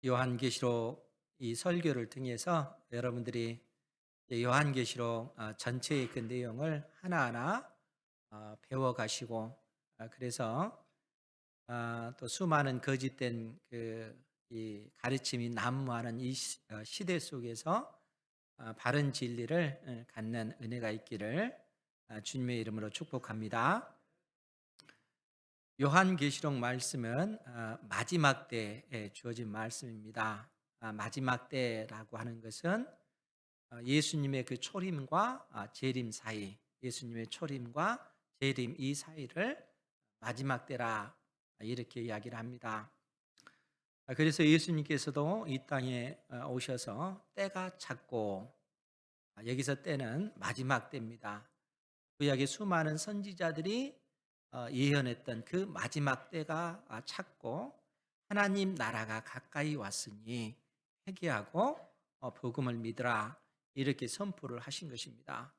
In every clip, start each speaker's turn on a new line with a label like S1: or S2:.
S1: 요한계시록 이 설교를 통해서 여러분들이 요한계시록 전체의 그 내용을 하나하나 배워가시고, 그래서 또 수많은 거짓된 이 가르침이 난무하는 이 시대 속에서 바른 진리를 갖는 은혜가 있기를 주님의 이름으로 축복합니다. 요한계시록 말씀은 마지막 때에 주어진 말씀입니다. 마지막 때라고 하는 것은 예수님의 그 초림과 재림 사이, 예수님의 초림과 재림 이 사이를 마지막 때라 이렇게 이야기를 합니다. 그래서 예수님께서도 이 땅에 오셔서 때가 찼고, 여기서 때는 마지막 때입니다. 구약의 수많은 선지자들이 예언했던 그 마지막 때가 찼고 하나님 나라가 가까이 왔으니 회개하고 복음을 믿으라 이렇게 선포를 하신 것입니다.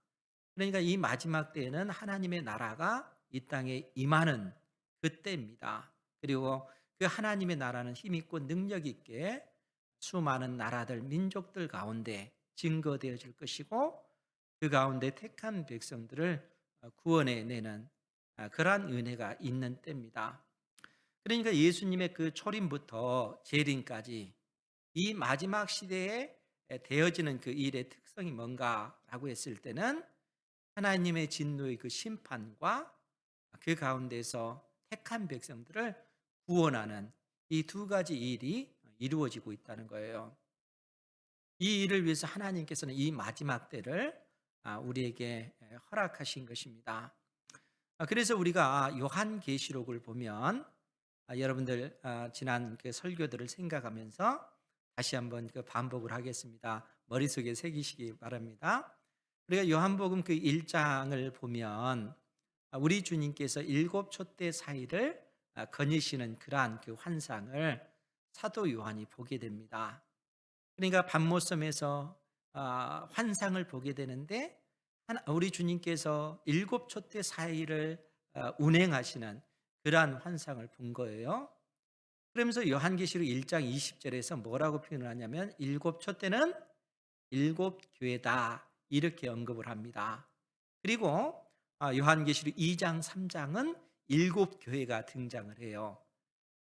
S1: 그러니까 이 마지막 때에는 하나님의 나라가 이 땅에 임하는 그때입니다. 그리고 그 하나님의 나라는 힘있고 능력 있게 수많은 나라들 민족들 가운데 증거되어질 것이고, 그 가운데 택한 백성들을 구원해 내는 그러한 은혜가 있는 때입니다. 그러니까 예수님의 그 초림부터 재림까지 이 마지막 시대에 되어지는 그 일의 특성이 뭔가라고 했을 때는 하나님의 진노의 그 심판과 그 가운데서 택한 백성들을 구원하는 이 두 가지 일이 이루어지고 있다는 거예요. 이 일을 위해서 하나님께서는 이 마지막 때를 우리에게 허락하신 것입니다. 그래서 우리가 요한계시록을 보면 여러분들 지난 그 설교들을 생각하면서 다시 한번 그 반복을 하겠습니다. 머릿속에 새기시기 바랍니다. 우리가 요한복음 그 1장을 보면 우리 주님께서 일곱 촛대 사이를 거니시는 그러한 그 환상을 사도 요한이 보게 됩니다. 그러니까 밤모섬에서 환상을 보게 되는데 우리 주님께서 일곱 촛대 사이를 운행하시는 그러한 환상을 본 거예요. 그러면서 요한계시록 1장 20절에서 뭐라고 표현을 하냐면 일곱 촛대는 일곱 교회다 이렇게 언급을 합니다. 그리고 요한계시록 2장 3장은 일곱 교회가 등장을 해요.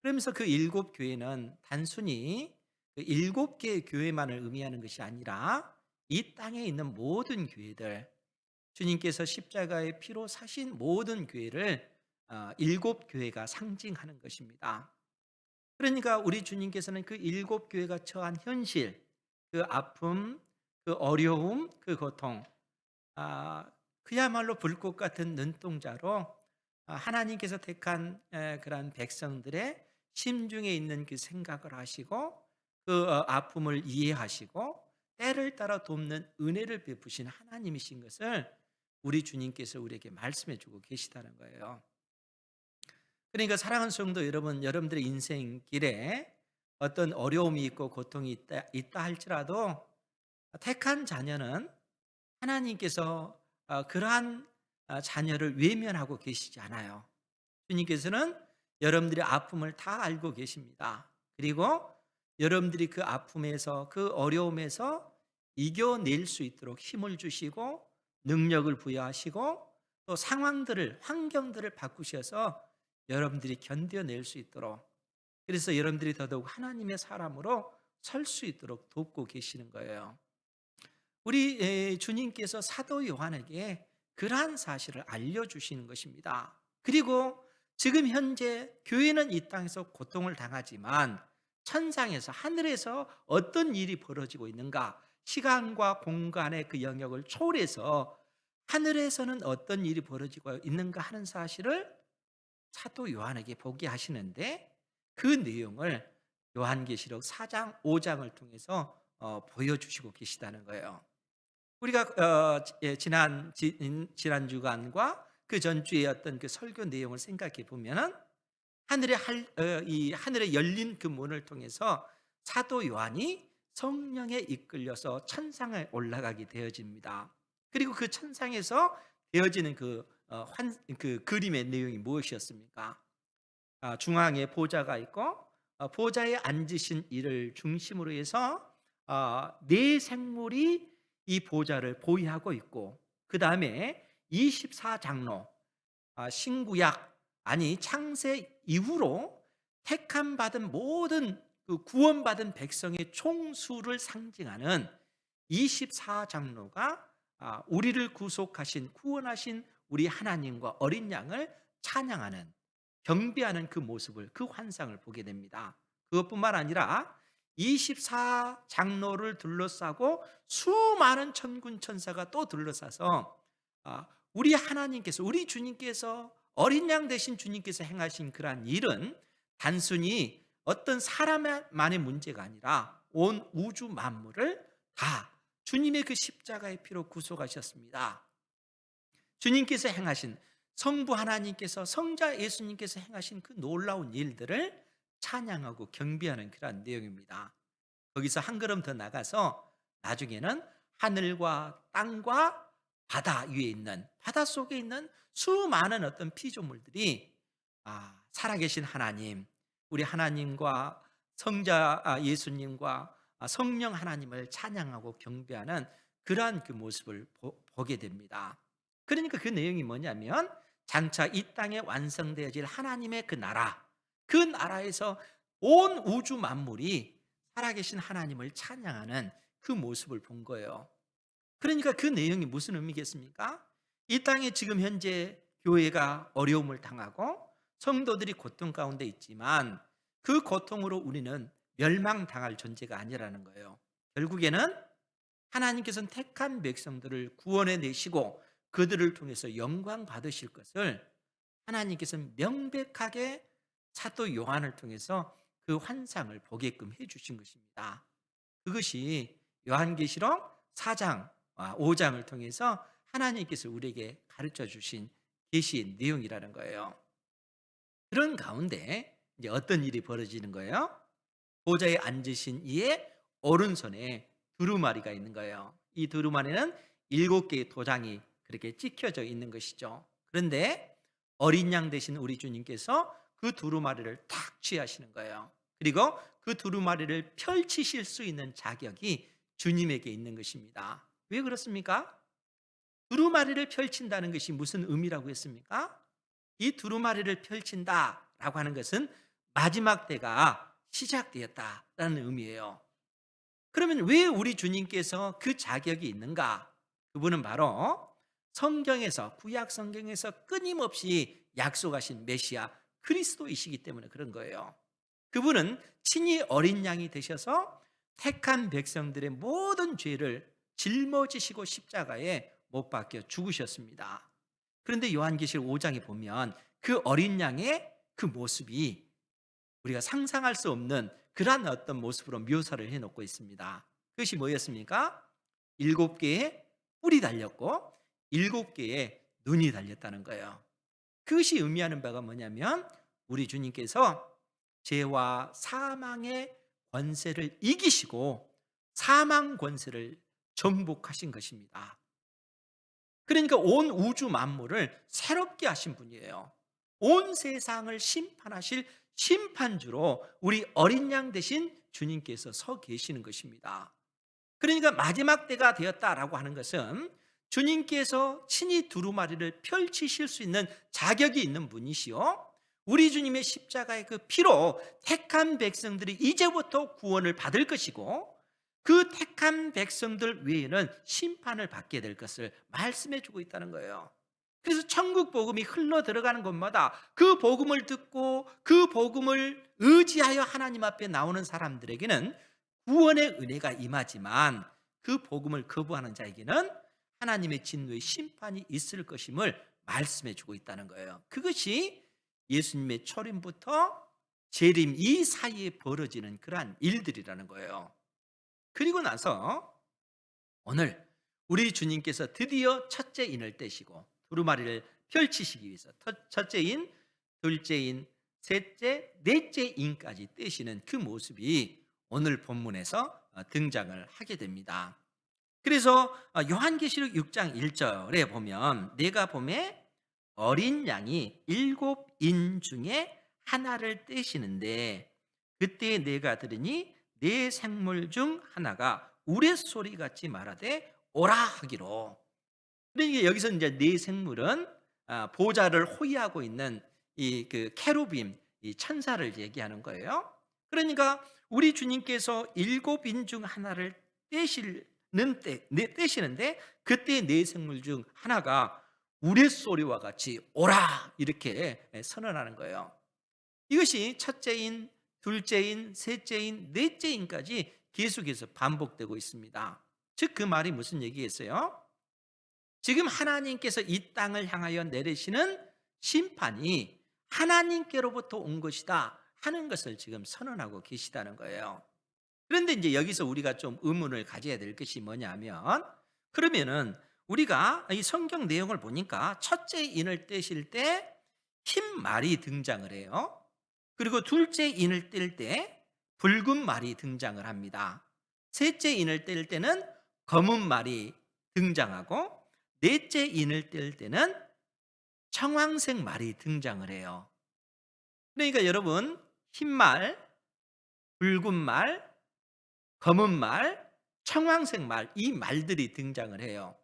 S1: 그러면서 그 일곱 교회는 단순히 그 일곱 개의 교회만을 의미하는 것이 아니라 이 땅에 있는 모든 교회들, 주님께서 십자가의 피로 사신 모든 교회를 일곱 교회가 상징하는 것입니다. 그러니까 우리 주님께서는 그 일곱 교회가 처한 현실, 그 아픔, 그 어려움, 그 고통, 그야말로 불꽃 같은 눈동자로 하나님께서 택한 그러한 백성들의 심중에 있는 그 생각을 하시고 그 아픔을 이해하시고 때를 따라 돕는 은혜를 베푸신 하나님이신 것을 우리 주님께서 우리에게 말씀해 주고 계시다는 거예요. 그러니까 사랑하는 성도 여러분, 여러분들의 인생길에 어떤 어려움이 있고 고통이 있다 할지라도 택한 자녀는 하나님께서 그러한 자녀를 외면하고 계시지 않아요. 주님께서는 여러분들의 아픔을 다 알고 계십니다. 그리고 여러분들이 그 아픔에서 그 어려움에서 이겨낼 수 있도록 힘을 주시고 능력을 부여하시고 또 상황들을 환경들을 바꾸셔서 여러분들이 견뎌낼 수 있도록, 그래서 여러분들이 더더욱 하나님의 사람으로 설 수 있도록 돕고 계시는 거예요. 우리 주님께서 사도 요한에게 그러한 사실을 알려주시는 것입니다. 그리고 지금 현재 교회는 이 땅에서 고통을 당하지만 천상에서 하늘에서 어떤 일이 벌어지고 있는가, 시간과 공간의 그 영역을 초월해서 하늘에서는 어떤 일이 벌어지고 있는가 하는 사실을 사도 요한에게 보게 하시는데, 그 내용을 요한계시록 4장 5장을 통해서 보여주시고 계시다는 거예요. 우리가 지난 주간과 그 전주의 어떤 그 설교 내용을 생각해 보면은 이 하늘에 열린 그 문을 통해서 사도 요한이 성령에 이끌려서 천상에 올라가게 되어집니다. 그리고 그 천상에서 되어지는 그 그림의 내용이 무엇이었습니까? 중앙에 보좌가 있고 보좌에 앉으신 이를 중심으로 해서 네 생물이 이 보좌를 보위하고 있고, 그 다음에 24장로, 신구약 아니 창세 이후로 택함 받은 모든 그 구원받은 백성의 총수를 상징하는 24장로가 우리를 구속하신 구원하신 우리 하나님과 어린 양을 찬양하는 경배하는 그 모습을, 그 환상을 보게 됩니다. 그것뿐만 아니라 24장로를 둘러싸고 수많은 천군 천사가 또 둘러싸서 우리 하나님께서, 우리 주님께서, 어린 양 되신 주님께서 행하신 그러한 일은 단순히 어떤 사람만의 문제가 아니라 온 우주 만물을 다 주님의 그 십자가의 피로 구속하셨습니다. 주님께서 행하신, 성부 하나님께서, 성자 예수님께서 행하신 그 놀라운 일들을 찬양하고 경배하는 그러한 내용입니다. 거기서 한 걸음 더 나가서 나중에는 하늘과 땅과 바다 위에 있는, 바다 속에 있는 수많은 어떤 피조물들이 살아계신 하나님, 우리 하나님과 성자 예수님과 성령 하나님을 찬양하고 경배하는 그러한 그 모습을 보게 됩니다. 그러니까 그 내용이 뭐냐면, 장차 이 땅에 완성되어질 하나님의 그 나라, 그 나라에서 온 우주 만물이 살아계신 하나님을 찬양하는 그 모습을 본 거예요. 그러니까 그 내용이 무슨 의미겠습니까? 이 땅에 지금 현재 교회가 어려움을 당하고 성도들이 고통 가운데 있지만 그 고통으로 우리는 멸망당할 존재가 아니라는 거예요. 결국에는 하나님께서는 택한 백성들을 구원해 내시고 그들을 통해서 영광 받으실 것을 하나님께서는 명백하게 사도 요한을 통해서 그 환상을 보게끔 해주신 것입니다. 그것이 요한계시록 4장, 5장을 통해서 하나님께서 우리에게 가르쳐 주신 계시의 내용이라는 거예요. 그런 가운데 이제 어떤 일이 벌어지는 거예요? 보좌에 앉으신 이의 오른손에 두루마리가 있는 거예요. 이 두루마리는 7개의 도장이 그렇게 찍혀져 있는 것이죠. 그런데 어린 양 되신 우리 주님께서 그 두루마리를 탁 취하시는 거예요. 그리고 그 두루마리를 펼치실 수 있는 자격이 주님에게 있는 것입니다. 왜 그렇습니까? 두루마리를 펼친다는 것이 무슨 의미라고 했습니까? 이 두루마리를 펼친다라고 하는 것은 마지막 때가 시작되었다라는 의미예요. 그러면 왜 우리 주님께서 그 자격이 있는가? 그분은 바로 성경에서, 구약 성경에서 끊임없이 약속하신 메시아 그리스도이시기 때문에 그런 거예요. 그분은 친히 어린 양이 되셔서 택한 백성들의 모든 죄를 짊어지시고 십자가에 못 박혀 죽으셨습니다. 그런데 요한계시록 5장에 보면 그 어린 양의 그 모습이 우리가 상상할 수 없는 그러한 어떤 모습으로 묘사를 해놓고 있습니다. 그것이 뭐였습니까? 7개의 뿔이 달렸고 7개의 눈이 달렸다는 거예요. 그것이 의미하는 바가 뭐냐면 우리 주님께서 죄와 사망의 권세를 이기시고 사망 권세를 정복하신 것입니다. 그러니까 온 우주 만물을 새롭게 하신 분이에요. 온 세상을 심판하실 심판주로 우리 어린 양 되신 주님께서 서 계시는 것입니다. 그러니까 마지막 때가 되었다라고 하는 것은 주님께서 친히 두루마리를 펼치실 수 있는 자격이 있는 분이시요, 우리 주님의 십자가의 그 피로 택한 백성들이 이제부터 구원을 받을 것이고 그 택한 백성들 외에는 심판을 받게 될 것을 말씀해 주고 있다는 거예요. 그래서 천국 복음이 흘러 들어가는 곳마다 그 복음을 듣고 그 복음을 의지하여 하나님 앞에 나오는 사람들에게는 구원의 은혜가 임하지만 그 복음을 거부하는 자에게는 하나님의 진노의 심판이 있을 것임을 말씀해 주고 있다는 거예요. 그것이 예수님의 초림부터 재림 이 사이에 벌어지는 그러한 일들이라는 거예요. 그리고 나서 오늘 우리 주님께서 드디어 첫째 인을 떼시고 두루마리를 펼치시기 위해서 첫째 인, 둘째 인, 셋째, 넷째 인까지 떼시는 그 모습이 오늘 본문에서 등장을 하게 됩니다. 그래서 요한계시록 6장 1절에 보면 내가 보매 어린 양이 7인 중에 하나를 떼시는데 그때 내가 들으니 네 생물 중 하나가 우레소리 같이 말하되 오라 하기로. 그러니까 여기서 이제 네 생물은 보좌를 호위하고 있는 이 그 케루빔, 이 천사를 얘기하는 거예요. 그러니까 우리 주님께서 일곱 인 중 하나를 떼시는데 그때 네 생물 중 하나가 우레소리와 같이 오라 이렇게 선언하는 거예요. 이것이 첫째인, 둘째인, 셋째인, 넷째인까지 계속해서 반복되고 있습니다. 즉 그 말이 무슨 얘기겠어요? 지금 하나님께서 이 땅을 향하여 내리시는 심판이 하나님께로부터 온 것이다 하는 것을 지금 선언하고 계시다는 거예요. 그런데 이제 여기서 우리가 좀 의문을 가져야 될 것이 뭐냐면, 그러면은 우리가 이 성경 내용을 보니까 첫째 인을 떼실 때 흰 말이 등장을 해요. 그리고 둘째 인을 뗄 때 붉은 말이 등장을 합니다. 셋째 인을 뗄 때는 검은 말이 등장하고, 넷째 인을 뗄 때는 청황색 말이 등장을 해요. 그러니까 여러분, 흰 말, 붉은 말, 검은 말, 청황색 말, 이 말들이 등장을 해요.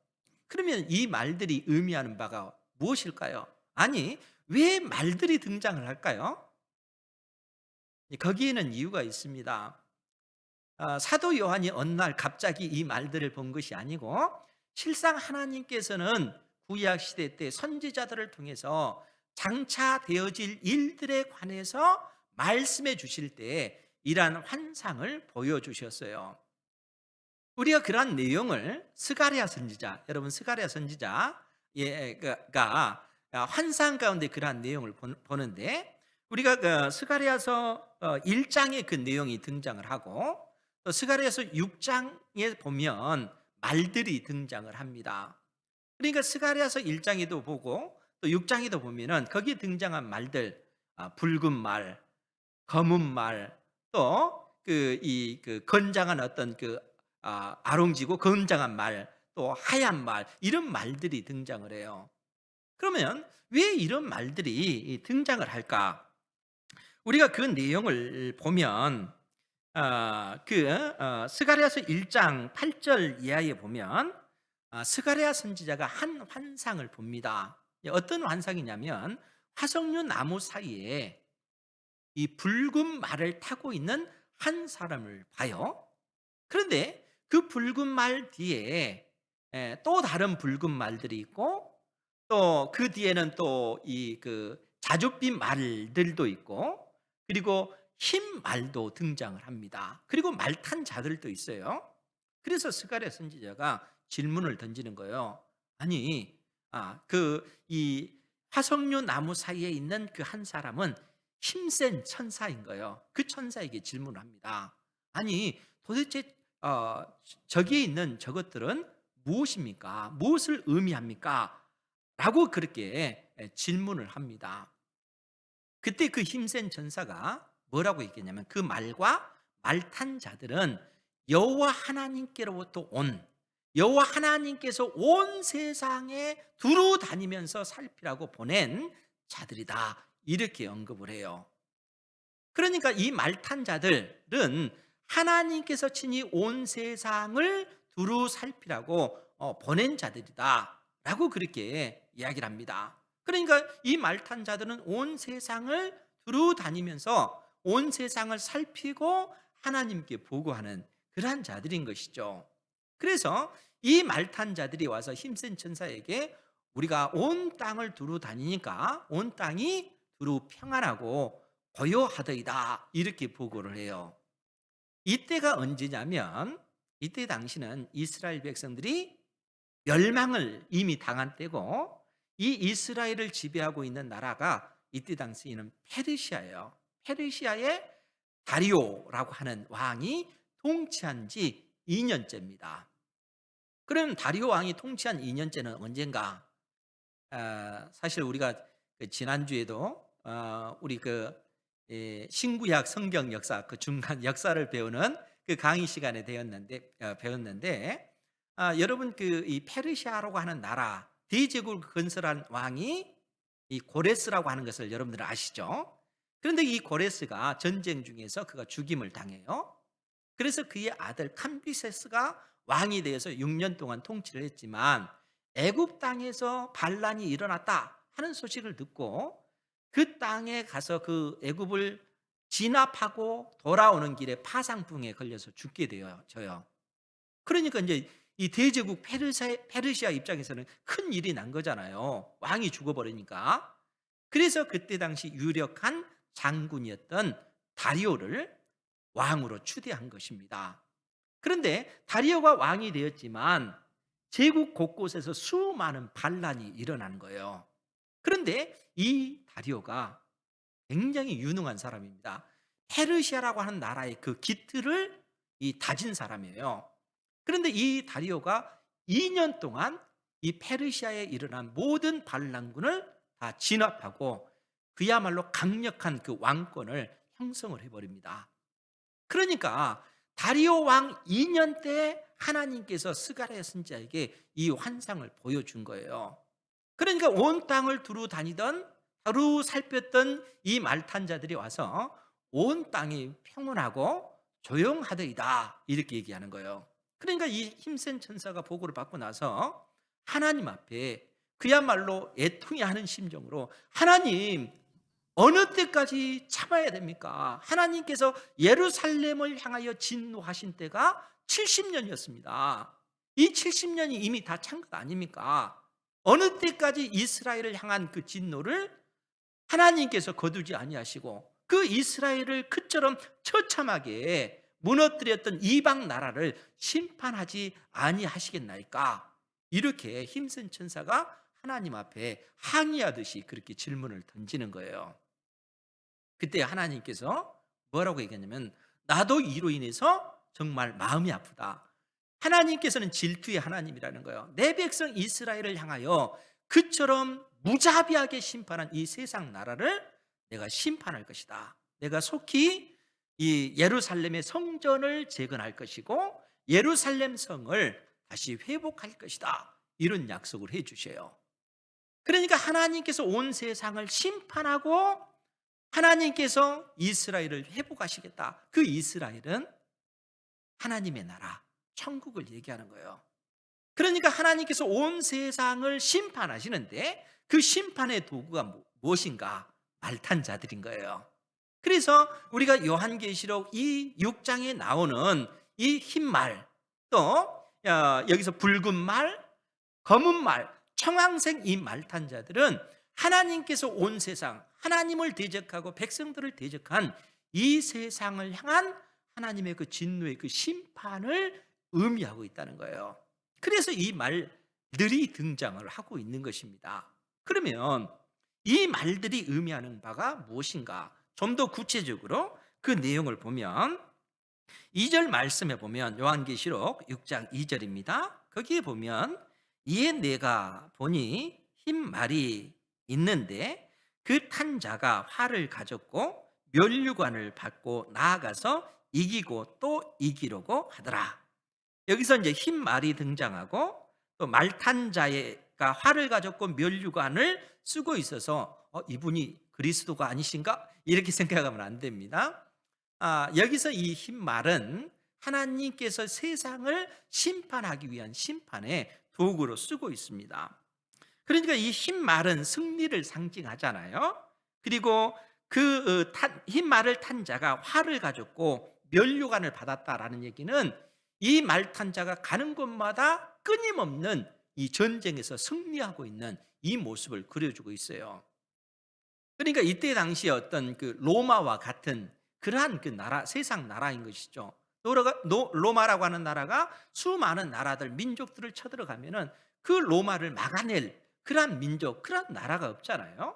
S1: 그러면 이 말들이 의미하는 바가 무엇일까요? 아니, 왜 말들이 등장을 할까요? 거기에는 이유가 있습니다. 사도 요한이 어느 날 갑자기 이 말들을 본 것이 아니고, 실상 하나님께서는 구약 시대 때 선지자들을 통해서 장차 되어질 일들에 관해서 말씀해 주실 때 이러한 환상을 보여주셨어요. 우리가 그러한 내용을 스가랴 선지자, 여러분 스가랴 선지자가 환상 가운데 그러한 내용을 보는데, 우리가 그 스가랴서 1장에 그 내용이 등장을 하고, 또 스가랴서 6장에 보면 말들이 등장을 합니다. 그러니까 스가랴서 1장에도 보고 또 6장에도 보면은 거기에 등장한 말들, 붉은 말, 검은 말, 또 그 건장한 어떤 아롱지고 건장한 말, 또 하얀 말, 이런 말들이 등장을 해요. 그러면 왜 이런 말들이 등장을 할까? 우리가 그 내용을 보면 스가랴서 1장 8절 이하에 보면 스가랴 선지자가 한 환상을 봅니다. 어떤 환상이냐면, 화석류 나무 사이에 이 붉은 말을 타고 있는 한 사람을 봐요. 그런데 그 붉은 말 뒤에 또 다른 붉은 말들이 있고, 또 그 뒤에는 또 이 자줏빛 말들도 있고, 그리고 흰 말도 등장을 합니다. 그리고 말 탄 자들도 있어요. 그래서 스가랴 선지자가 질문을 던지는 거예요. 아니, 이 화석류 나무 사이에 있는 그 한 사람은 힘센 천사인 거예요. 그 천사에게 질문을 합니다. 아니, 도대체 저기에 있는 저것들은 무엇입니까? 무엇을 의미합니까? 라고 그렇게 질문을 합니다. 그때 그 힘센 천사가 뭐라고 얘기했냐면, 그 말과 말 탄 자들은 여호와 하나님께로부터 온, 여호와 하나님께서 온 세상에 두루 다니면서 살피라고 보낸 자들이다, 이렇게 언급을 해요. 그러니까 이 말 탄 자들은 하나님께서 친히 온 세상을 두루 살피라고 보낸 자들이다 라고 그렇게 이야기를 합니다. 그러니까 이 말 탄 자들은 온 세상을 두루 다니면서 온 세상을 살피고 하나님께 보고하는 그러한 자들인 것이죠. 그래서 이 말 탄 자들이 와서 힘센 천사에게 우리가 온 땅을 두루 다니니까 온 땅이 두루 평안하고 고요하더이다, 이렇게 보고를 해요. 이때가 언제냐면, 이때 당시는 이스라엘 백성들이 멸망을 이미 당한 때고, 이 이스라엘을 지배하고 있는 나라가 이때 당시에는 페르시아예요. 페르시아의 다리오라고 하는 왕이 통치한 지 2년째입니다. 그럼 다리오 왕이 통치한 2년째는 언젠가? 사실 우리가 지난주에도 우리 신구약 성경 역사, 중간 역사를 배우는 그 강의 시간에 배웠는데, 여러분 이 페르시아라고 하는 나라 대제국을 건설한 왕이 이 고레스라고 하는 것을 여러분들 아시죠? 그런데 이 고레스가 전쟁 중에서 그가 죽임을 당해요. 그래서 그의 아들 캄비세스가 왕이 되어서 6년 동안 통치를 했지만 애굽 땅에서 반란이 일어났다 하는 소식을 듣고 그 땅에 가서 그 애굽을 진압하고 돌아오는 길에 파상풍에 걸려서 죽게 되어져요. 그러니까 이제 이 대제국 페르시아 입장에서는 큰 일이 난 거잖아요. 왕이 죽어버리니까. 그래서 그때 당시 유력한 장군이었던 다리오를 왕으로 추대한 것입니다. 그런데 다리오가 왕이 되었지만 제국 곳곳에서 수많은 반란이 일어난 거예요. 그런데 이 다리오가 굉장히 유능한 사람입니다. 페르시아라고 하는 나라의 그 기틀을 다진 사람이에요. 그런데 이 다리오가 2년 동안 이 페르시아에 일어난 모든 반란군을 다 진압하고 그야말로 강력한 그 왕권을 형성을 해버립니다. 그러니까 다리오 왕 2년 때 하나님께서 스가랴 선지자에게 이 환상을 보여준 거예요. 그러니까 온 땅을 두루 다니던 두루 살폈던 이 말탄자들이 와서 온 땅이 평온하고 조용하더이다 이렇게 얘기하는 거예요. 그러니까 이 힘센 천사가 보고를 받고 나서 하나님 앞에 그야말로 애통해하는 심정으로 하나님 어느 때까지 참아야 됩니까? 하나님께서 예루살렘을 향하여 진노하신 때가 70년이었습니다. 이 70년이 이미 다 찬 것 아닙니까? 어느 때까지 이스라엘을 향한 그 진노를 하나님께서 거두지 아니하시고 그 이스라엘을 그처럼 처참하게 무너뜨렸던 이방 나라를 심판하지 아니하시겠나이까? 이렇게 힘센 천사가 하나님 앞에 항의하듯이 그렇게 질문을 던지는 거예요. 그때 하나님께서 뭐라고 얘기했냐면 나도 이로 인해서 정말 마음이 아프다. 하나님께서는 질투의 하나님이라는 거예요. 내 백성 이스라엘을 향하여 그처럼 무자비하게 심판한 이 세상 나라를 내가 심판할 것이다. 내가 속히 이 예루살렘의 성전을 재건할 것이고 예루살렘 성을 다시 회복할 것이다. 이런 약속을 해 주셔요. 그러니까 하나님께서 온 세상을 심판하고 하나님께서 이스라엘을 회복하시겠다. 그 이스라엘은 하나님의 나라, 천국을 얘기하는 거예요. 그러니까 하나님께서 온 세상을 심판하시는데 그 심판의 도구가 무엇인가? 말탄 자들인 거예요. 그래서 우리가 요한계시록 이 6장에 나오는 이 흰말, 또 여기서 붉은 말, 검은 말, 청황색 이 말탄 자들은 하나님께서 온 세상, 하나님을 대적하고 백성들을 대적한 이 세상을 향한 하나님의 그 진노의 그 심판을 의미하고 있다는 거예요. 그래서 이 말들이 등장을 하고 있는 것입니다. 그러면 이 말들이 의미하는 바가 무엇인가? 좀 더 구체적으로 그 내용을 보면 2절 말씀에 보면 요한계시록 6장 2절입니다. 거기에 보면 이에 내가 보니 흰 말이 있는데 그 탄 자가 활을 가졌고 면류관을 받고 나아가서 이기고 또 이기려고 하더라. 여기서 이제 흰 말이 등장하고 또 말탄 자가 활을 가졌고 면류관을 쓰고 있어서 이분이 그리스도가 아니신가? 이렇게 생각하면 안 됩니다. 여기서 이 흰 말은 하나님께서 세상을 심판하기 위한 심판의 도구로 쓰고 있습니다. 그러니까 이 흰 말은 승리를 상징하잖아요. 그리고 그 흰 말을 탄 자가 활을 가졌고 면류관을 받았다라는 얘기는 이 말 탄 자가 가는 곳마다 끊임없는 이 전쟁에서 승리하고 있는 이 모습을 그려주고 있어요. 그러니까 이때 당시에 어떤 그 로마와 같은 그러한 그 나라, 세상 나라인 것이죠. 로마라고 하는 나라가 수많은 나라들, 민족들을 쳐들어가면은 그 로마를 막아낼 그러한 민족, 그러한 나라가 없잖아요.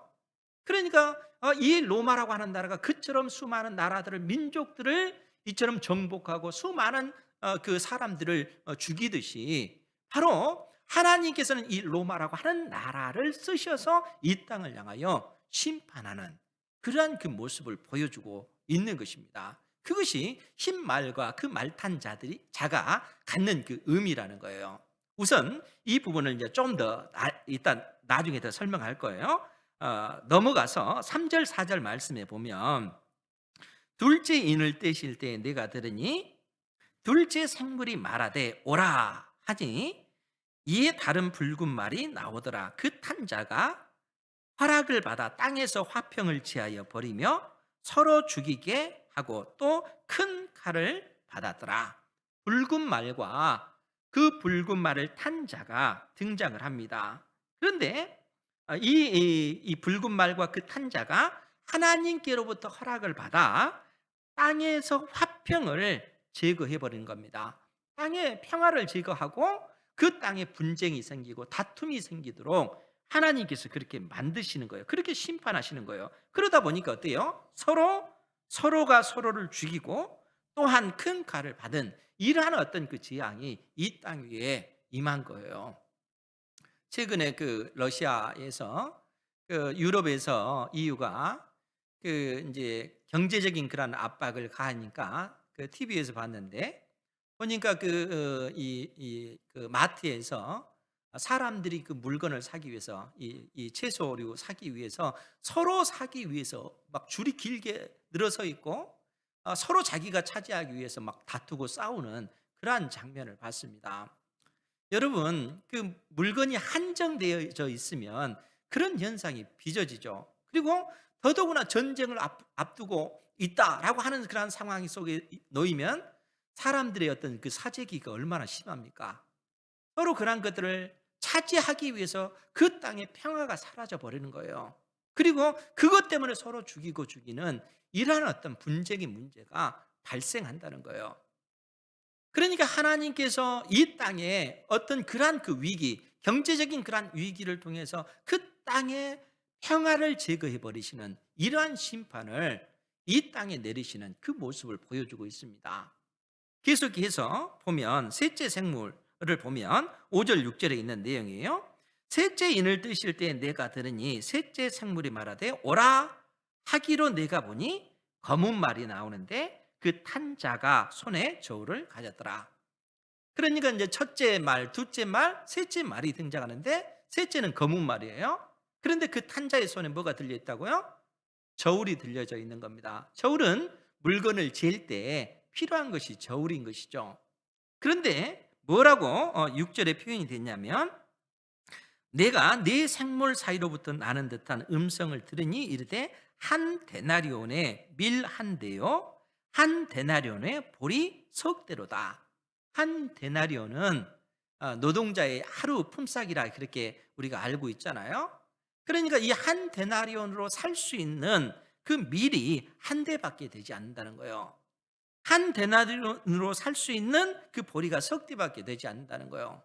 S1: 그러니까 이 로마라고 하는 나라가 그처럼 수많은 나라들을, 민족들을 이처럼 정복하고 수많은 그 사람들을 죽이듯이 바로 하나님께서는 이 로마라고 하는 나라를 쓰셔서 이 땅을 향하여 심판하는 그러한 그 모습을 보여주고 있는 것입니다. 그것이 흰 말과 그 말탄 자가 갖는 그 의미라는 거예요. 우선 이 부분을 이제 좀 더 일단 나중에 더 설명할 거예요. 넘어가서 3절 4절 말씀에 보면 둘째 인을 떼실 때에 내가 들으니 둘째 생물이 말하되 오라 하니 이에 다른 붉은 말이 나오더라. 그 탄자가 허락을 받아 땅에서 화평을 취하여 버리며 서로 죽이게 하고 또 큰 칼을 받았더라. 붉은 말과 그 붉은 말을 탄 자가 등장을 합니다. 그런데 이 붉은 말과 그 탄 자가 하나님께로부터 허락을 받아 땅에서 화평을 제거해 버린 겁니다. 땅에 평화를 제거하고 그 땅에 분쟁이 생기고 다툼이 생기도록 하나님께서 그렇게 만드시는 거예요. 그렇게 심판하시는 거예요. 그러다 보니까 어때요? 서로가 서로를 죽이고 또한 큰 칼을 받은 이러한 어떤 그 재앙이 이 땅 위에 임한 거예요. 최근에 그 러시아에서 그 유럽에서 EU가 그 이제 경제적인 그런 압박을 가하니까 그 TV에서 봤는데 보니까 그 마트에서 사람들이 그 물건을 사기 위해서 이 채소류 사기 위해서 서로 사기 위해서 막 줄이 길게 늘어서 있고 서로 자기가 차지하기 위해서 막 다투고 싸우는 그러한 장면을 봤습니다. 여러분, 그 물건이 한정되어져 있으면 그런 현상이 빚어지죠. 그리고 더더구나 전쟁을 앞두고 있다라고 하는 그런 상황 속에 놓이면 사람들의 어떤 그 사재기가 얼마나 심합니까? 서로 그런 것들을 차지하기 위해서 그 땅의 평화가 사라져 버리는 거예요. 그리고 그것 때문에 서로 죽이고 죽이는 이러한 어떤 분쟁의 문제가 발생한다는 거예요. 그러니까 하나님께서 이 땅에 어떤 그러한 그 위기, 경제적인 그러한 위기를 통해서 그 땅의 평화를 제거해 버리시는 이러한 심판을 이 땅에 내리시는 그 모습을 보여주고 있습니다. 계속해서 보면 셋째 생물을 보면 5절 6절에 있는 내용이에요. 셋째 인을 뜨실 때 내가 들으니 셋째 생물이 말하되 오라 하기로 내가 보니 검은 말이 나오는데 그 탄 자가 손에 저울을 가졌더라. 그러니까 이제 첫째 말, 둘째 말, 셋째 말이 등장하는데 셋째는 검은 말이에요. 그런데 그 탄 자의 손에 뭐가 들려 있다고요? 저울이 들려져 있는 겁니다. 저울은 물건을 잴 때 필요한 것이 저울인 것이죠. 그런데 뭐라고 6절에 표현이 됐냐면 내가 네 생물 사이로부터 나는 듯한 음성을 들으니 이르되 한 데나리온의 밀 한 대요 한 데나리온의 보리 석 대로다. 한 데나리온은 노동자의 하루 품삯이라 그렇게 우리가 알고 있잖아요. 그러니까 이 한 데나리온으로 살 수 있는 그 밀이 한 대밖에 되지 않는다는 거예요. 한 데나리온으로 살 수 있는 그 보리가 석 대밖에 되지 않는다는 거예요.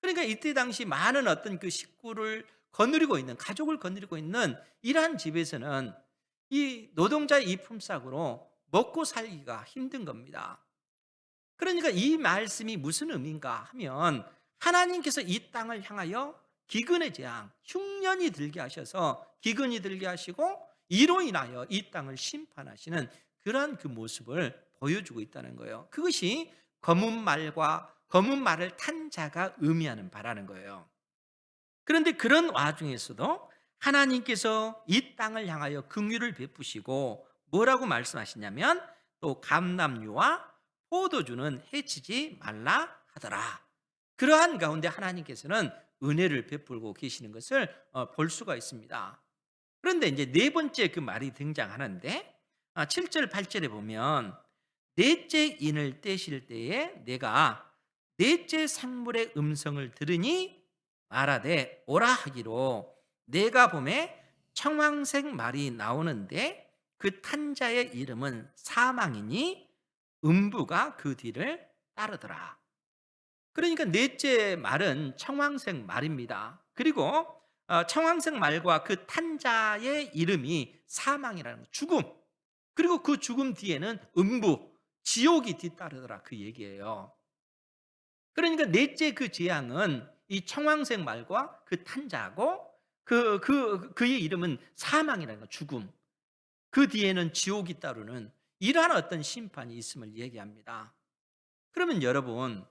S1: 그러니까 이때 당시 많은 어떤 그 식구를 거느리고 있는, 가족을 거느리고 있는 이러한 집에서는 이 노동자의 이 품삯으로 먹고 살기가 힘든 겁니다. 그러니까 이 말씀이 무슨 의미인가 하면 하나님께서 이 땅을 향하여 기근의 재앙, 흉년이 들게 하셔서 기근이 들게 하시고 이로 인하여 이 땅을 심판하시는 그런 그 모습을 보여주고 있다는 거예요. 그것이 검은 말과 검은 말을 탄 자가 의미하는 바라는 거예요. 그런데 그런 와중에서도 하나님께서 이 땅을 향하여 긍휼을 베푸시고 뭐라고 말씀하시냐면 또 감람류와 포도주는 해치지 말라 하더라. 그러한 가운데 하나님께서는 은혜를 베풀고 계시는 것을 볼 수가 있습니다. 그런데 이제 네 번째 그 말이 등장하는데 7절 8절에 보면 넷째 인을 떼실 때에 내가 넷째 생물의 음성을 들으니 말하되 오라 하기로 내가 보매 청황색 말이 나오는데 그 탄자의 이름은 사망이니 음부가 그 뒤를 따르더라. 그러니까 넷째 말은 청황색 말입니다. 그리고 청황색 말과 그 탄자의 이름이 사망이라는 죽음, 그리고 그 죽음 뒤에는 음부, 지옥이 뒤따르더라 그 얘기예요. 그러니까 넷째 그 재앙은 이 청황색 말과 그 탄자고 그의 이름은 사망이라는 거, 죽음. 그 뒤에는 지옥이 따르는 이러한 어떤 심판이 있음을 얘기합니다. 그러면 여러분,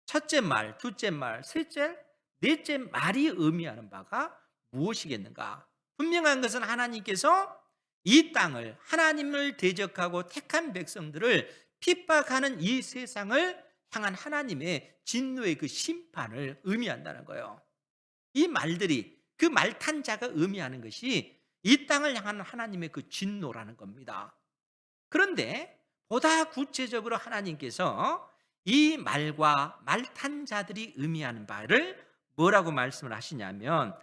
S1: 첫째 말, 둘째 말, 셋째, 넷째 말이 의미하는 바가 무엇이겠는가? 분명한 것은 하나님께서 이 땅을, 하나님을 대적하고 택한 백성들을 핍박하는 이 세상을 향한 하나님의 진노의 그 심판을 의미한다는 거예요. 이 말들이, 그 말탄 자가 의미하는 것이 이 땅을 향한 하나님의 그 진노라는 겁니다. 그런데 보다 구체적으로 하나님께서 이 말과 말탄 자들이 의미하는 바를 뭐라고 말씀을 하시냐면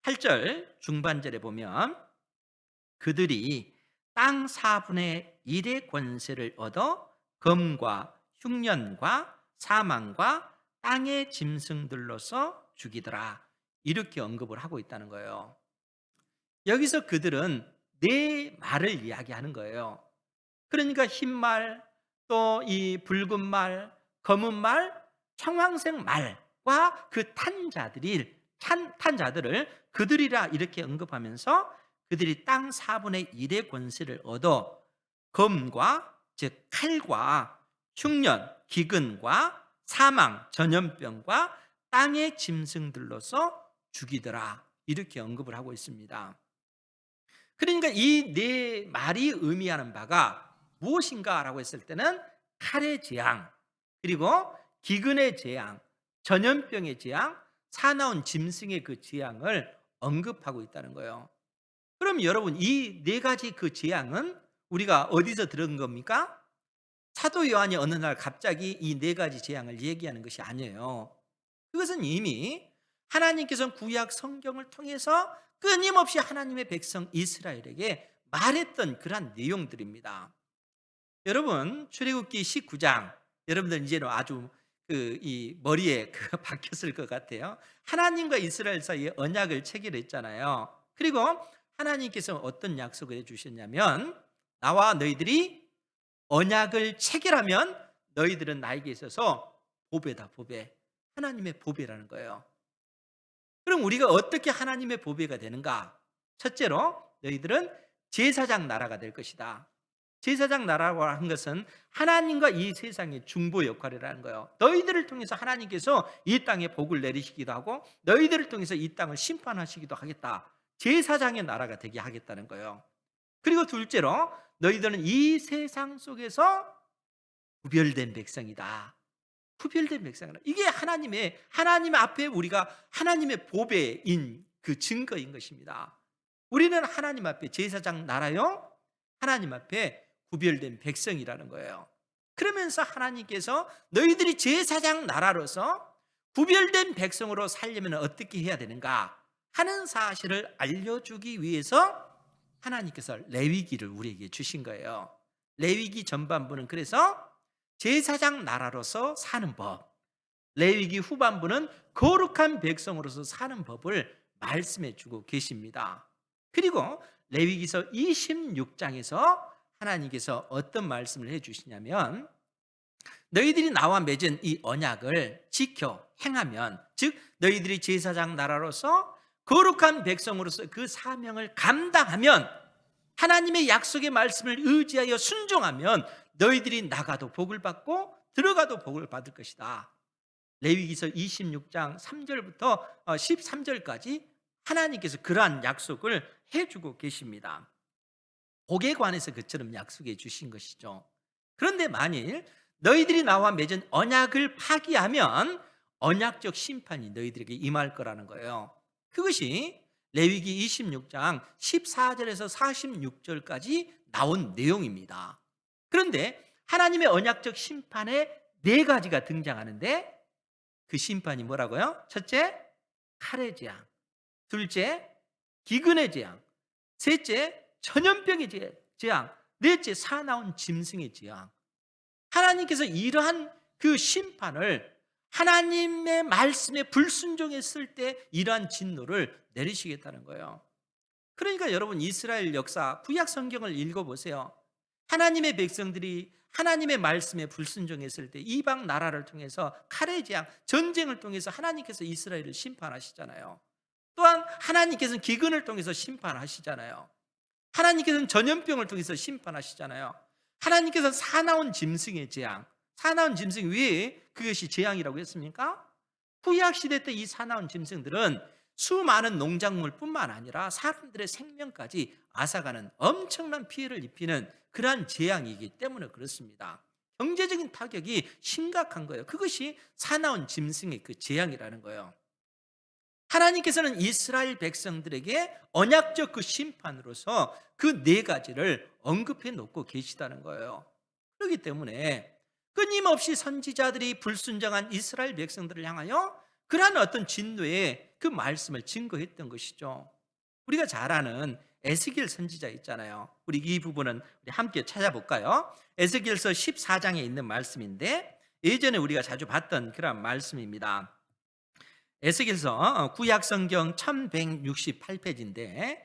S1: 8절 중반절에 보면 그들이 땅 4분의 1의 권세를 얻어 검과 흉년과 사망과 땅의 짐승들로서 죽이더라, 이렇게 언급을 하고 있다는 거예요. 여기서 그들은 네 말을 이야기하는 거예요. 그러니까 흰말, 또 이 붉은 말, 검은 말, 청황색 말과 그 탄자들을 그들이라 이렇게 언급하면서 그들이 땅 4분의 1의 권세를 얻어 검과, 즉 칼과 흉년, 기근과 사망, 전염병과 땅의 짐승들로서 죽이더라, 이렇게 언급을 하고 있습니다. 그러니까 이 네 말이 의미하는 바가 무엇인가라고 했을 때는 칼의 재앙, 그리고 기근의 재앙, 전염병의 재앙, 사나운 짐승의 그 재앙을 언급하고 있다는 거예요. 그럼 여러분, 이 네 가지 그 재앙은 우리가 어디서 들은 겁니까? 사도 요한이 어느 날 갑자기 이 네 가지 재앙을 얘기하는 것이 아니에요. 그것은 이미 하나님께서 구약 성경을 통해서 끊임없이 하나님의 백성 이스라엘에게 말했던 그러한 내용들입니다. 여러분, 출애굽기 19장, 여러분들 이제는 아주 이 머리에 박혔을 것 같아요. 하나님과 이스라엘 사이에 언약을 체결했잖아요. 그리고 하나님께서 어떤 약속을 해주셨냐면, 나와 너희들이 언약을 체결하면 너희들은 나에게 있어서 보배다, 보배. 하나님의 보배라는 거예요. 그럼 우리가 어떻게 하나님의 보배가 되는가? 첫째로 너희들은 제사장 나라가 될 것이다. 제사장 나라라고 하는 것은 하나님과 이 세상의 중보 역할이라는 거예요. 너희들을 통해서 하나님께서 이 땅에 복을 내리시기도 하고 너희들을 통해서 이 땅을 심판하시기도 하겠다. 제사장의 나라가 되게 하겠다는 거예요. 그리고 둘째로 너희들은 이 세상 속에서 구별된 백성이다. 구별된 백성이다. 이게 하나님 앞에 우리가 하나님의 보배인 그 증거인 것입니다. 우리는 하나님 앞에 제사장 나라요, 하나님 앞에 구별된 백성이라는 거예요. 그러면서 하나님께서 너희들이 제사장 나라로서 구별된 백성으로 살려면 어떻게 해야 되는가 하는 사실을 알려주기 위해서 하나님께서 레위기를 우리에게 주신 거예요. 레위기 전반부는 그래서 제사장 나라로서 사는 법, 레위기 후반부는 거룩한 백성으로서 사는 법을 말씀해 주고 계십니다. 그리고 레위기서 26장에서 하나님께서 어떤 말씀을 해 주시냐면, 너희들이 나와 맺은 이 언약을 지켜 행하면, 즉 너희들이 제사장 나라로서 거룩한 백성으로서 그 사명을 감당하면, 하나님의 약속의 말씀을 의지하여 순종하면 너희들이 나가도 복을 받고 들어가도 복을 받을 것이다. 레위기서 26장 3절부터 13절까지 하나님께서 그러한 약속을 해주고 계십니다. 복에 관해서 그처럼 약속해 주신 것이죠. 그런데 만일 너희들이 나와 맺은 언약을 파기하면 언약적 심판이 너희들에게 임할 거라는 거예요. 그것이 레위기 26장 14절에서 46절까지 나온 내용입니다. 그런데 하나님의 언약적 심판에 네 가지가 등장하는데, 그 심판이 뭐라고요? 첫째, 칼의 재앙. 둘째, 기근의 재앙. 셋째, 전염병의 재앙. 넷째, 사나운 짐승의 재앙. 하나님께서 이러한 그 심판을 하나님의 말씀에 불순종했을 때 이러한 진노를 내리시겠다는 거예요. 그러니까 여러분, 이스라엘 역사 구약 성경을 읽어보세요. 하나님의 백성들이 하나님의 말씀에 불순종했을 때 이방 나라를 통해서 칼의 재앙, 전쟁을 통해서 하나님께서 이스라엘을 심판하시잖아요. 또한 하나님께서는 기근을 통해서 심판하시잖아요. 하나님께서는 전염병을 통해서 심판하시잖아요. 하나님께서는 사나운 짐승의 재앙, 사나운 짐승 왜 그것이 재앙이라고 했습니까? 구약 시대 때 이 사나운 짐승들은 수많은 농작물뿐만 아니라 사람들의 생명까지 앗아가는 엄청난 피해를 입히는 그러한 재앙이기 때문에 그렇습니다. 경제적인 타격이 심각한 거예요. 그것이 사나운 짐승의 그 재앙이라는 거예요. 하나님께서는 이스라엘 백성들에게 언약적 그 심판으로서 그 네 가지를 언급해 놓고 계시다는 거예요. 그렇기 때문에 끊임없이 선지자들이 불순종한 이스라엘 백성들을 향하여 그러한 어떤 진노의 그 말씀을 증거했던 것이죠. 우리가 잘 아는 에스겔 선지자 있잖아요. 우리 이 부분은 우리 함께 찾아볼까요? 에스겔서 14장에 있는 말씀인데 예전에 우리가 자주 봤던 그런 말씀입니다. 에스겔서 구약성경 1168페이지인데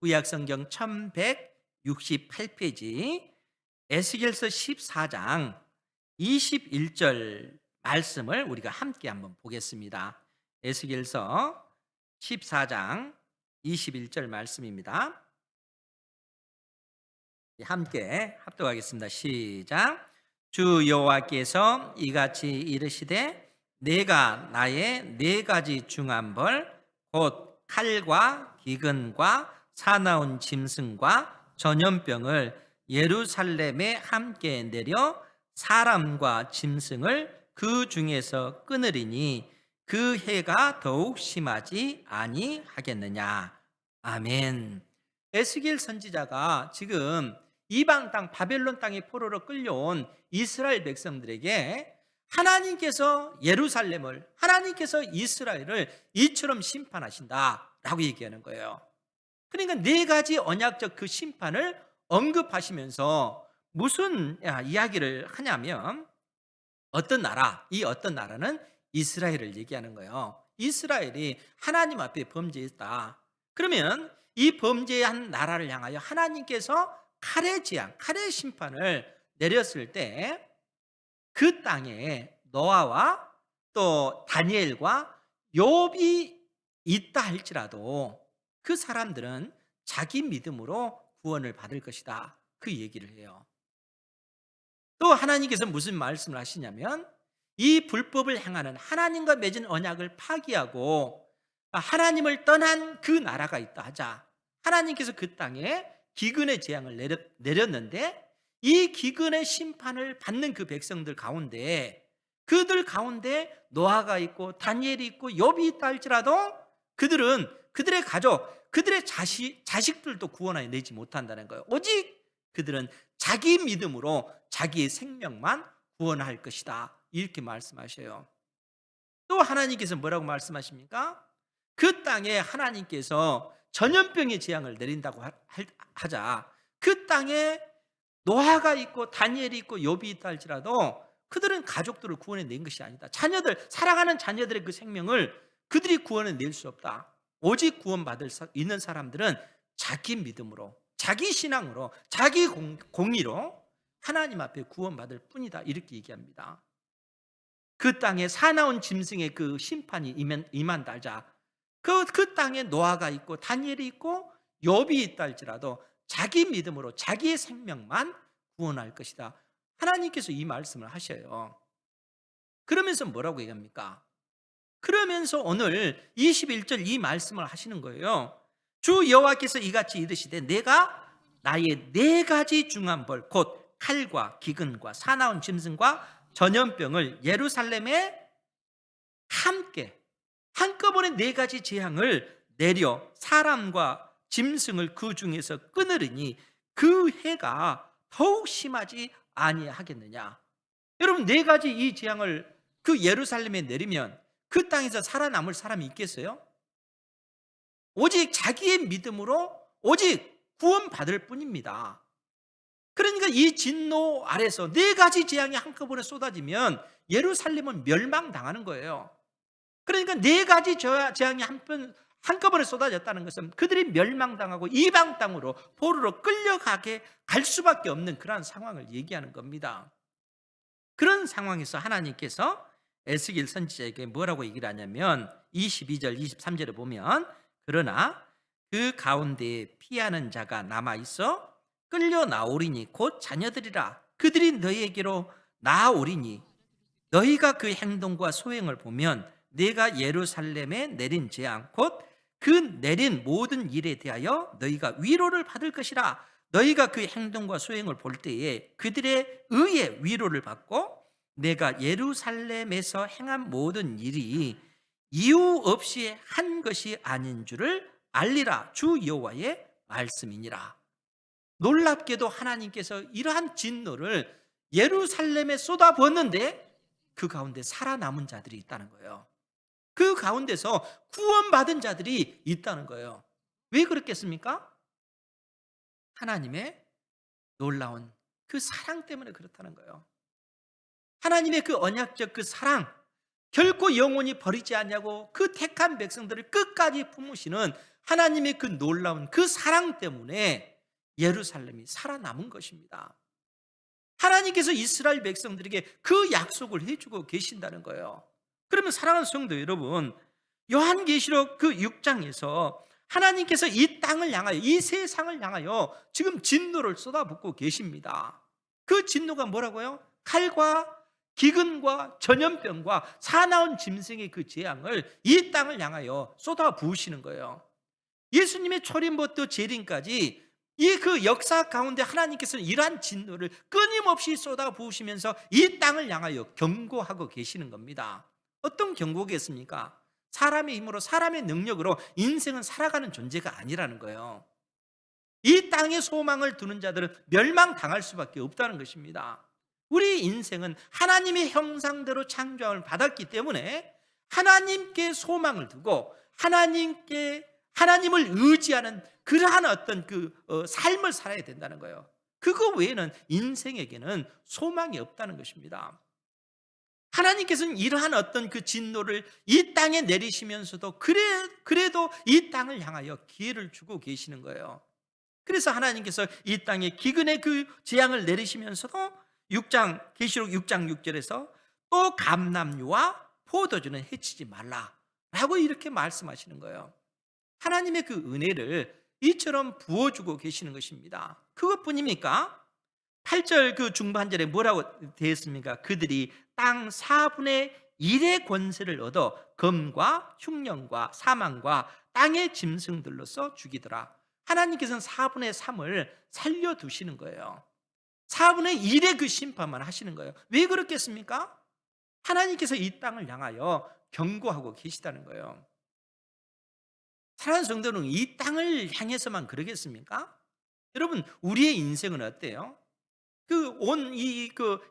S1: 구약성경 1168페이지 에스겔서 14장 21절 말씀을 우리가 함께 한번 보겠습니다. 에스겔서 14장 21절 말씀입니다. 함께 합독하겠습니다. 시작. 주 여호와께서 이같이 이르시되 내가 나의 네 가지 중한 벌 곧 칼과 기근과 사나운 짐승과 전염병을 예루살렘에 함께 내려 사람과 짐승을 그 중에서 끊으리니 그 해가 더욱 심하지 아니하겠느냐. 아멘. 에스겔 선지자가 지금 이방 땅 바벨론 땅에 포로로 끌려온 이스라엘 백성들에게 하나님께서 예루살렘을, 하나님께서 이스라엘을 이처럼 심판하신다라고 얘기하는 거예요. 그러니까 네 가지 언약적 그 심판을 언급하시면서 무슨 이야기를 하냐면 어떤 나라, 이 어떤 나라는 이스라엘을 얘기하는 거예요. 이스라엘이 하나님 앞에 범죄했다. 그러면 이 범죄한 나라를 향하여 하나님께서 칼의 재앙, 칼의 심판을 내렸을 때 그 땅에 노아와 또 다니엘과 욥이 있다 할지라도 그 사람들은 자기 믿음으로 구원을 받을 것이다. 그 얘기를 해요. 또 하나님께서 무슨 말씀을 하시냐면 이 불법을 행하는 하나님과 맺은 언약을 파기하고 하나님을 떠난 그 나라가 있다 하자. 하나님께서 그 땅에 기근의 재앙을 내렸는데 이 기근의 심판을 받는 그 백성들 가운데 그들 가운데 노아가 있고 다니엘이 있고 욥이 있다 할지라도 그들은 그들의 가족, 그들의 자식들도 구원하여 내지 못한다는 거예요. 오직 그들은 자기 믿음으로 자기의 생명만 구원할 것이다. 이렇게 말씀하셔요. 또 하나님께서 뭐라고 말씀하십니까? 그 땅에 하나님께서 전염병의 재앙을 내린다고 하자. 그 땅에 노아가 있고 다니엘이 있고 욥이 있다 할지라도 그들은 가족들을 구원해 낸 것이 아니다. 자녀들, 살아가는 자녀들의 그 생명을 그들이 구원해 낼 수 없다. 오직 구원받을 있는 사람들은 자기 믿음으로, 자기 신앙으로, 자기 공의로 하나님 앞에 구원받을 뿐이다. 이렇게 얘기합니다. 그 땅에 사나운 짐승의 그 심판이 임한다 하자. 그 땅에 노아가 있고 다니엘이 있고 욥이 있다 할지라도 자기 믿음으로 자기의 생명만 구원할 것이다. 하나님께서 이 말씀을 하셔요. 그러면서 뭐라고 얘기합니까? 그러면서 오늘 21절 이 말씀을 하시는 거예요. 주 여호와께서 이같이 이르시되 내가 나의 네 가지 중한 벌 곧 칼과 기근과 사나운 짐승과 전염병을 예루살렘에 함께 한꺼번에 네 가지 재앙을 내려 사람과 짐승을 그 중에서 끊으리니 그 해가 더욱 심하지 아니하겠느냐. 여러분 네 가지 이 재앙을 그 예루살렘에 내리면 그 땅에서 살아남을 사람이 있겠어요? 오직 자기의 믿음으로 오직 구원받을 뿐입니다. 그러니까 이 진노 아래서 네 가지 재앙이 한꺼번에 쏟아지면 예루살렘은 멸망당하는 거예요. 그러니까 네 가지 재앙이 한꺼번에 쏟아졌다는 것은 그들이 멸망당하고 이방 땅으로 포로로 끌려가게 갈 수밖에 없는 그런 상황을 얘기하는 겁니다. 그런 상황에서 하나님께서 에스겔 선지자에게 뭐라고 얘기를 하냐면 22절 23절에 보면 그러나 그 가운데에 피하는 자가 남아있어 끌려 나오리니 곧 자녀들이라. 그들이 너희에게로 나오리니 너희가 그 행동과 소행을 보면 내가 예루살렘에 내린 재앙 곧 그 내린 모든 일에 대하여 너희가 위로를 받을 것이라. 너희가 그 행동과 수행을 볼 때에 그들의 의에 위로를 받고 내가 예루살렘에서 행한 모든 일이 이유 없이 한 것이 아닌 줄을 알리라. 주 여호와의 말씀이니라. 놀랍게도 하나님께서 이러한 진노를 예루살렘에 쏟아부었는데 그 가운데 살아남은 자들이 있다는 거예요. 그 가운데서 구원받은 자들이 있다는 거예요. 왜 그렇겠습니까? 하나님의 놀라운 그 사랑 때문에 그렇다는 거예요. 하나님의 그 언약적 그 사랑, 결코 영원히 버리지 않냐고 그 택한 백성들을 끝까지 품으시는 하나님의 그 놀라운 그 사랑 때문에 예루살렘이 살아남은 것입니다. 하나님께서 이스라엘 백성들에게 그 약속을 해주고 계신다는 거예요. 그러면 사랑하는 성도 여러분, 요한계시록 그 6장에서 하나님께서 이 땅을 향하여, 이 세상을 향하여 지금 진노를 쏟아붓고 계십니다. 그 진노가 뭐라고요? 칼과 기근과 전염병과 사나운 짐승의 그 재앙을 이 땅을 향하여 쏟아부으시는 거예요. 예수님의 초림부터 재림까지 이 그 역사 가운데 하나님께서는 이러한 진노를 끊임없이 쏟아부으시면서 이 땅을 향하여 경고하고 계시는 겁니다. 어떤 경고겠습니까? 사람의 힘으로, 사람의 능력으로 인생은 살아가는 존재가 아니라는 거예요. 이 땅에 소망을 두는 자들은 멸망당할 수밖에 없다는 것입니다. 우리 인생은 하나님의 형상대로 창조함을 받았기 때문에 하나님께 소망을 두고 하나님을 의지하는 그러한 어떤 삶을 살아야 된다는 거예요. 그거 외에는 인생에게는 소망이 없다는 것입니다. 하나님께서는 이러한 어떤 그 진노를 이 땅에 내리시면서도 그래도 이 땅을 향하여 기회를 주고 계시는 거예요. 그래서 하나님께서 이 땅에 기근의 그 재앙을 내리시면서도 계시록 6장 6절에서 또 감람류와 포도주는 해치지 말라라고 이렇게 말씀하시는 거예요. 하나님의 그 은혜를 이처럼 부어주고 계시는 것입니다. 그것뿐입니까? 8절 그 중반절에 뭐라고 되어 있습니까? 그들이 땅 4분의 1의 권세를 얻어 검과 흉년과 사망과 땅의 짐승들로서 죽이더라. 하나님께서는 4분의 3을 살려두시는 거예요. 4분의 1의 그 심판만 하시는 거예요. 왜 그렇겠습니까? 하나님께서 이 땅을 향하여 경고하고 계시다는 거예요. 사랑하는 성도는 이 땅을 향해서만 그러겠습니까? 여러분, 우리의 인생은 어때요?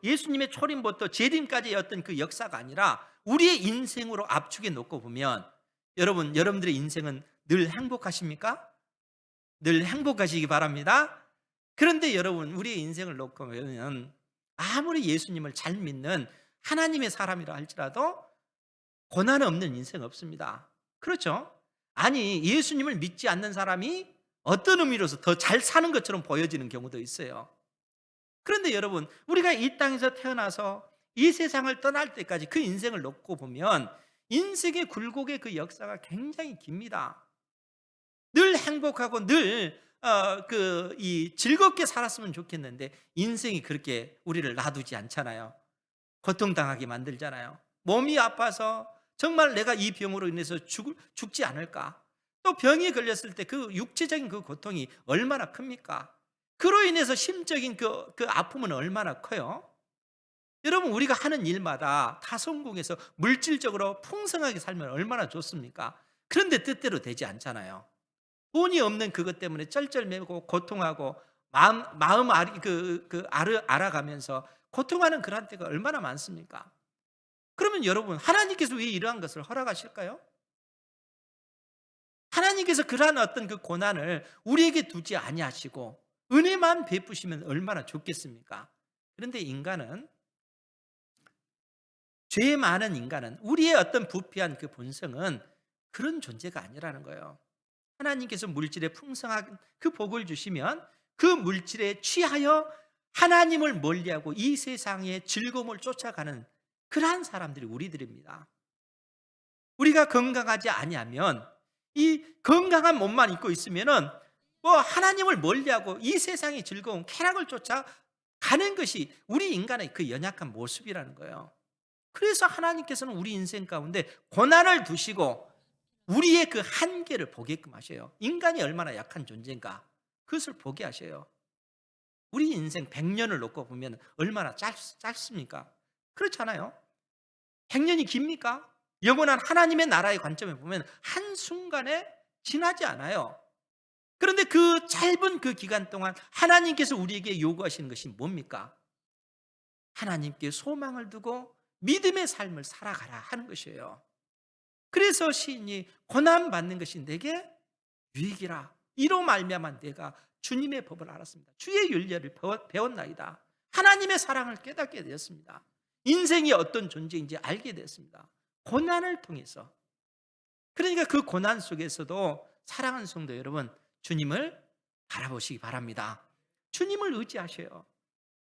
S1: 예수님의 초림부터 재림까지의 어떤 그 역사가 아니라 우리의 인생으로 압축해 놓고 보면 여러분들의 인생은 늘 행복하십니까? 늘 행복하시기 바랍니다. 그런데 여러분, 우리의 인생을 놓고 보면 아무리 예수님을 잘 믿는 하나님의 사람이라 할지라도 고난 없는 인생 없습니다. 그렇죠? 아니, 예수님을 믿지 않는 사람이 어떤 의미로서 더 잘 사는 것처럼 보여지는 경우도 있어요. 그런데 여러분, 우리가 이 땅에서 태어나서 이 세상을 떠날 때까지 그 인생을 놓고 보면 인생의 굴곡의 그 역사가 굉장히 깁니다. 늘 행복하고 늘 즐겁게 살았으면 좋겠는데 인생이 그렇게 우리를 놔두지 않잖아요. 고통당하게 만들잖아요. 몸이 아파서 정말 내가 이 병으로 인해서 죽지 않을까? 또 병이 걸렸을 때 그 육체적인 그 고통이 얼마나 큽니까? 그로 인해서 심적인 그 아픔은 얼마나 커요? 여러분, 우리가 하는 일마다 다 성공해서 물질적으로 풍성하게 살면 얼마나 좋습니까? 그런데 뜻대로 되지 않잖아요. 돈이 없는 그것 때문에 쩔쩔매고 고통하고 마음 알아가면서 고통하는 그런 때가 얼마나 많습니까? 그러면 여러분, 하나님께서 왜 이러한 것을 허락하실까요? 하나님께서 그러한 어떤 그 고난을 우리에게 두지 아니하시고 은혜만 베푸시면 얼마나 좋겠습니까? 그런데 죄 많은 인간은, 우리의 어떤 부패한 그 본성은 그런 존재가 아니라는 거예요. 하나님께서 물질에 풍성한 그 복을 주시면 그 물질에 취하여 하나님을 멀리하고 이 세상의 즐거움을 쫓아가는 그러한 사람들이 우리들입니다. 우리가 건강하지 아니하면, 이 건강한 몸만 입고 있으면은 하나님을 멀리하고 이 세상의 즐거움, 쾌락을 쫓아가는 것이 우리 인간의 그 연약한 모습이라는 거예요. 그래서 하나님께서는 우리 인생 가운데 고난을 두시고 우리의 그 한계를 보게끔 하셔요. 인간이 얼마나 약한 존재인가 그것을 보게 하셔요. 우리 인생 100년을 놓고 보면 얼마나 짧습니까? 그렇잖아요. 100년이 깁니까? 영원한 하나님의 나라의 관점에 보면 한순간에 지나지 않아요. 그런데 그 짧은 그 기간 동안 하나님께서 우리에게 요구하시는 것이 뭡니까? 하나님께 소망을 두고 믿음의 삶을 살아가라 하는 것이에요. 그래서 시인이 고난받는 것이 내게 유익이라. 이로 말미암아 내가 주님의 법을 알았습니다. 주의 윤례를 배웠나이다. 하나님의 사랑을 깨닫게 되었습니다. 인생이 어떤 존재인지 알게 되었습니다. 고난을 통해서. 그러니까 그 고난 속에서도 사랑하는 성도 여러분, 주님을 바라보시기 바랍니다. 주님을 의지하셔요.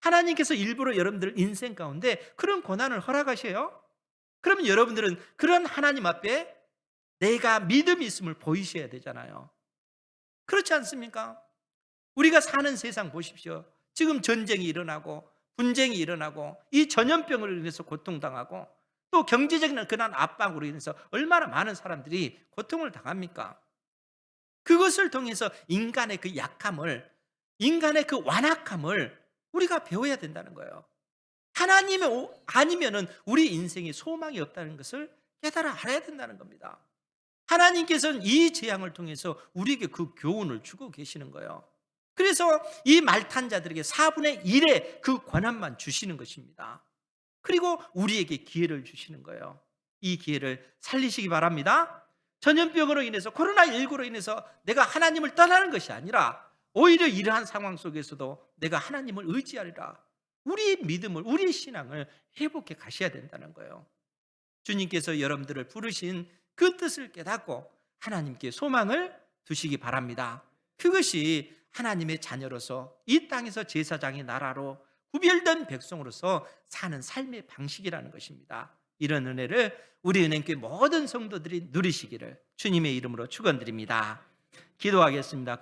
S1: 하나님께서 일부러 여러분들 인생 가운데 그런 고난을 허락하셔요. 그러면 여러분들은 그런 하나님 앞에 내가 믿음이 있음을 보이셔야 되잖아요. 그렇지 않습니까? 우리가 사는 세상 보십시오. 지금 전쟁이 일어나고 분쟁이 일어나고 이 전염병으로 인해서 고통당하고 또 경제적인 그런 압박으로 인해서 얼마나 많은 사람들이 고통을 당합니까? 그것을 통해서 인간의 그 약함을, 인간의 그 완악함을 우리가 배워야 된다는 거예요. 하나님이 아니면은 우리 인생에 소망이 없다는 것을 깨달아 알아야 된다는 겁니다. 하나님께서는 이 재앙을 통해서 우리에게 그 교훈을 주고 계시는 거예요. 그래서 이 말탄 자들에게 4분의 1의 그 권한만 주시는 것입니다. 그리고 우리에게 기회를 주시는 거예요. 이 기회를 살리시기 바랍니다. 전염병으로 인해서 코로나19로 인해서 내가 하나님을 떠나는 것이 아니라 오히려 이러한 상황 속에서도 내가 하나님을 의지하리라. 우리의 믿음을, 우리의 신앙을 회복해 가셔야 된다는 거예요. 주님께서 여러분들을 부르신 그 뜻을 깨닫고 하나님께 소망을 두시기 바랍니다. 그것이 하나님의 자녀로서 이 땅에서 제사장의 나라로 구별된 백성으로서 사는 삶의 방식이라는 것입니다. 이런 은혜를 우리 은행교회 모든 성도들이 누리시기를 주님의 이름으로 축원드립니다. 기도하겠습니다.